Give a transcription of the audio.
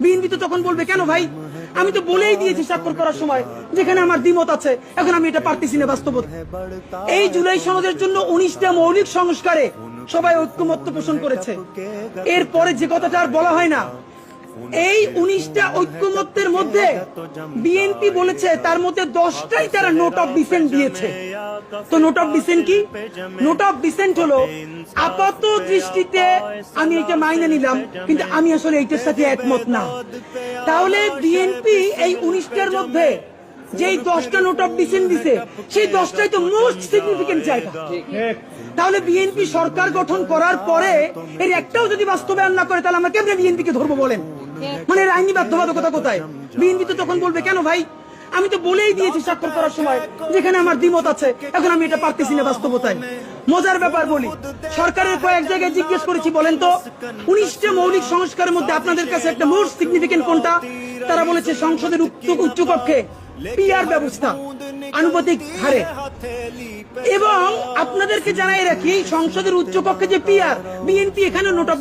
BNP তো তখন বলবে কেন ভাই, আমি তো বলেই দিয়েছি স্বাক্ষর করার সময় যেখানে আমার দ্বিমত আছে, এখন আমি এটা পারতেছি না বাস্তবতা। এই জুলাই সনদের জন্য 19টা মৌলিক সংস্কারে সবাই ঐক্যমত্য পোষণ করেছে। এরপরে যে কথাটা আর বলা হয় না, এই 19টা ঐক্যমত্যের মধ্যে বিএনপি বলেছে তার মধ্যে 10টাই তারা নোট অফ ডিসেন্ট দিয়েছে। তো নোট অফ ডিসেন্ট কি? নোট অফ ডিসেন্ট হলো আপাত দৃষ্টিতে আমি এটা মাইনে নিলাম, কিন্তু আমি আসলে এইটার সাথে একমত না। তাহলে বিএনপি এই 19টার মধ্যে যেই 10টা নোট অফ ডিসেন্ট দিছে, সেই 10টাই তো মোস্ট সিগনিফিকেন্ট জায়গা। তাহলে বিএনপি সরকার গঠন করার পরে এর একটাও যদি বাস্তবায়ন না করে, তাহলে আমরা কেমনে বিএনপি কে ধরবো বলেন? মানে এর আইনি বাধ্যবাধকতা কোথায়? বিএনপি তো তখন বলবে কেন ভাই, আমি তো বলেই দিয়েছি স্বাক্ষর করার সময় যেখানে আমার দ্বিমত আছে, এখন আমি এটা পারতেছি না বাস্তবতায়। মজার ব্যাপার বলি, সরকারের কয়েক জায়গায় জিজ্ঞেস করেছি, বলেন তো 19টা মৌলিক সংস্কারের মধ্যে আপনাদের কাছে একটা মোস্ট সিগনিফিকেন্ট কোনটা? তারা বলেছে সংসদের উচ্চকক্ষে পিআর ব্যবস্থা আনুপাতিক হারে। এবং আপনাদেরকে জানাই রাখি, সংসদের উচ্চকক্ষে যে পিআর, বিএনপি এখানে নোট অফ